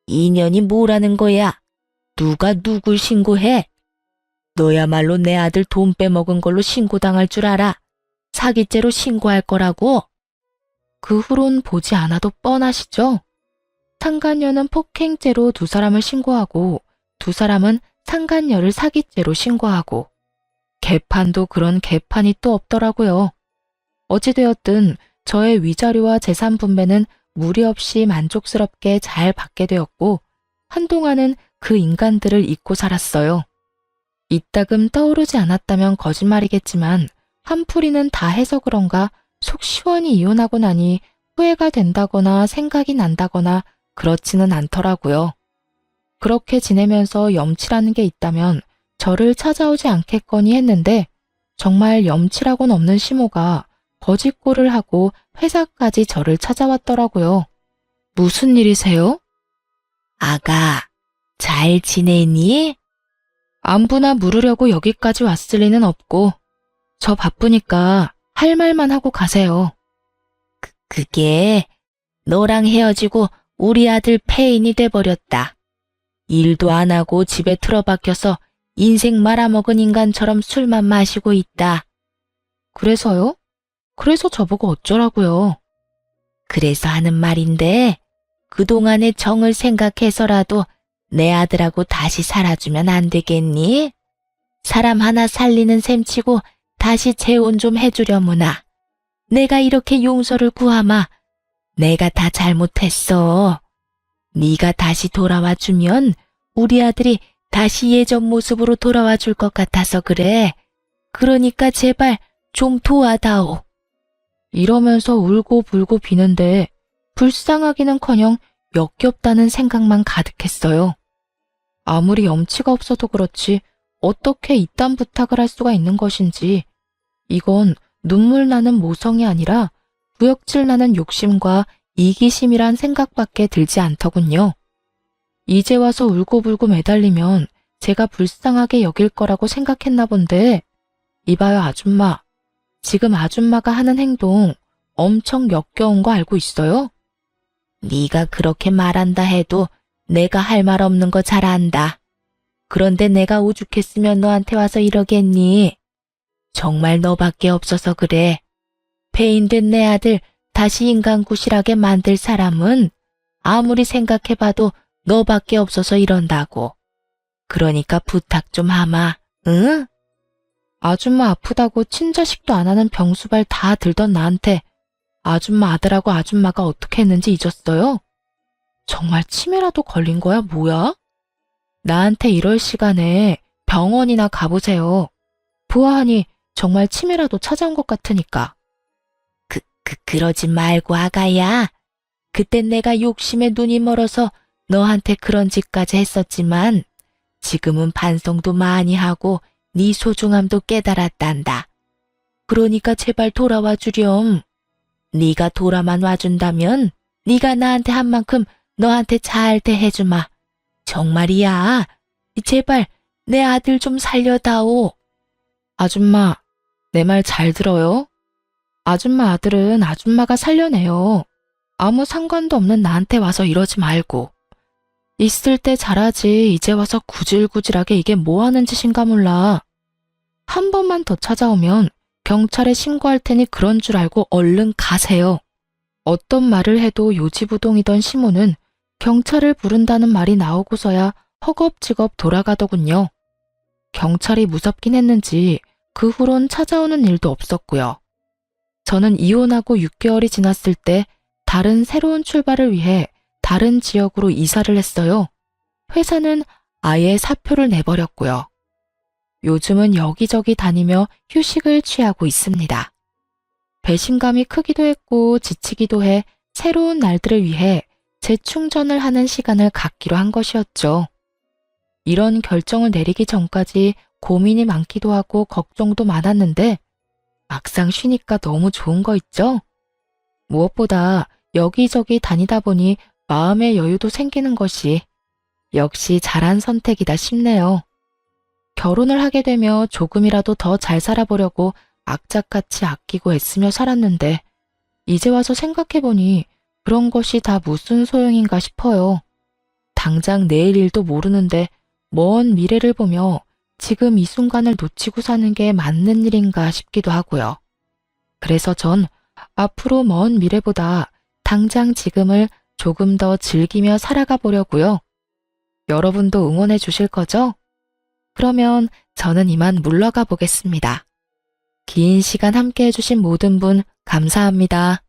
인연이 뭐라는 거야? 누가 누굴 신고해? 너야말로 내 아들 돈 빼먹은 걸로 신고당할 줄 알아. 사기죄로 신고할 거라고. 그 후론 보지 않아도 뻔하시죠? 상간녀는 폭행죄로 두 사람을 신고하고 두 사람은 상간녀를 사기죄로 신고하고 개판도 그런 개판이 또 없더라고요. 어찌되었든 저의 위자료와 재산 분배는 무리 없이 만족스럽게 잘 받게 되었고 한동안은 그 인간들을 잊고 살았어요. 이따금 떠오르지 않았다면 거짓말이겠지만 한풀이는 다 해서 그런가 속 시원히 이혼하고 나니 후회가 된다거나 생각이 난다거나 그렇지는 않더라고요. 그렇게 지내면서 염치라는 게 있다면 저를 찾아오지 않겠거니 했는데 정말 염치라고는 없는 시모가 거짓골을 하고 회사까지 저를 찾아왔더라고요. 무슨 일이세요? 아가, 잘 지내니? 안부나 물으려고 여기까지 왔을 리는 없고 저 바쁘니까 할 말만 하고 가세요. 그게 너랑 헤어지고 우리 아들 폐인이 돼버렸다. 일도 안 하고 집에 틀어박혀서 인생 말아먹은 인간처럼 술만 마시고 있다. 그래서요? 그래서 저보고 어쩌라고요? 그래서 하는 말인데 그동안의 정을 생각해서라도 내 아들하고 다시 살아주면 안 되겠니? 사람 하나 살리는 셈치고 다시 재혼 좀 해주려무나. 내가 이렇게 용서를 구하마. 내가 다 잘못했어. 네가 다시 돌아와 주면 우리 아들이 다시 예전 모습으로 돌아와 줄 것 같아서 그래. 그러니까 제발 좀 도와다오. 이러면서 울고 불고 비는데 불쌍하기는커녕 역겹다는 생각만 가득했어요. 아무리 염치가 없어도 그렇지 어떻게 이딴 부탁을 할 수가 있는 것인지, 이건 눈물 나는 모성이 아니라 구역질 나는 욕심과 이기심이란 생각밖에 들지 않더군요. 이제 와서 울고불고 매달리면 제가 불쌍하게 여길 거라고 생각했나 본데, 이봐요 아줌마. 지금 아줌마가 하는 행동 엄청 역겨운 거 알고 있어요? 네가 그렇게 말한다 해도 내가 할 말 없는 거 잘 안다. 그런데 내가 오죽했으면 너한테 와서 이러겠니? 정말 너밖에 없어서 그래. 폐인된 내 아들 다시 인간 구실하게 만들 사람은 아무리 생각해봐도 너밖에 없어서 이런다고. 그러니까 부탁 좀 하마, 응? 아줌마 아프다고 친자식도 안 하는 병수발 다 들던 나한테 아줌마 아들하고 아줌마가 어떻게 했는지 잊었어요? 정말 치매라도 걸린 거야, 뭐야? 나한테 이럴 시간에 병원이나 가보세요. 보아하니 정말 치매라도 찾아온 것 같으니까. 그러지 말고 아가야. 그땐 내가 욕심에 눈이 멀어서 너한테 그런 짓까지 했었지만 지금은 반성도 많이 하고 네 소중함도 깨달았단다. 그러니까 제발 돌아와 주렴. 네가 돌아만 와준다면 네가 나한테 한 만큼 너한테 잘 대해주마. 정말이야. 제발 내 아들 좀 살려다오. 아줌마, 내 말 잘 들어요? 아줌마 아들은 아줌마가 살려내요. 아무 상관도 없는 나한테 와서 이러지 말고. 있을 때 잘하지 이제 와서 구질구질하게 이게 뭐 하는 짓인가 몰라. 한 번만 더 찾아오면 경찰에 신고할 테니 그런 줄 알고 얼른 가세요. 어떤 말을 해도 요지부동이던 시모는 경찰을 부른다는 말이 나오고서야 허겁지겁 돌아가더군요. 경찰이 무섭긴 했는지 그 후론 찾아오는 일도 없었고요. 저는 이혼하고 6개월이 지났을 때 다른 새로운 출발을 위해 다른 지역으로 이사를 했어요. 회사는 아예 사표를 내버렸고요. 요즘은 여기저기 다니며 휴식을 취하고 있습니다. 배신감이 크기도 했고 지치기도 해 새로운 날들을 위해 재충전을 하는 시간을 갖기로 한 것이었죠. 이런 결정을 내리기 전까지 고민이 많기도 하고 걱정도 많았는데 막상 쉬니까 너무 좋은 거 있죠? 무엇보다 여기저기 다니다 보니 마음의 여유도 생기는 것이 역시 잘한 선택이다 싶네요. 결혼을 하게 되며 조금이라도 더 잘 살아보려고 악착같이 아끼고 애쓰며 살았는데 이제 와서 생각해보니 그런 것이 다 무슨 소용인가 싶어요. 당장 내일 일도 모르는데 먼 미래를 보며 지금 이 순간을 놓치고 사는 게 맞는 일인가 싶기도 하고요. 그래서 전 앞으로 먼 미래보다 당장 지금을 조금 더 즐기며 살아가 보려고요. 여러분도 응원해 주실 거죠? 그러면 저는 이만 물러가 보겠습니다. 긴 시간 함께 해주신 모든 분 감사합니다.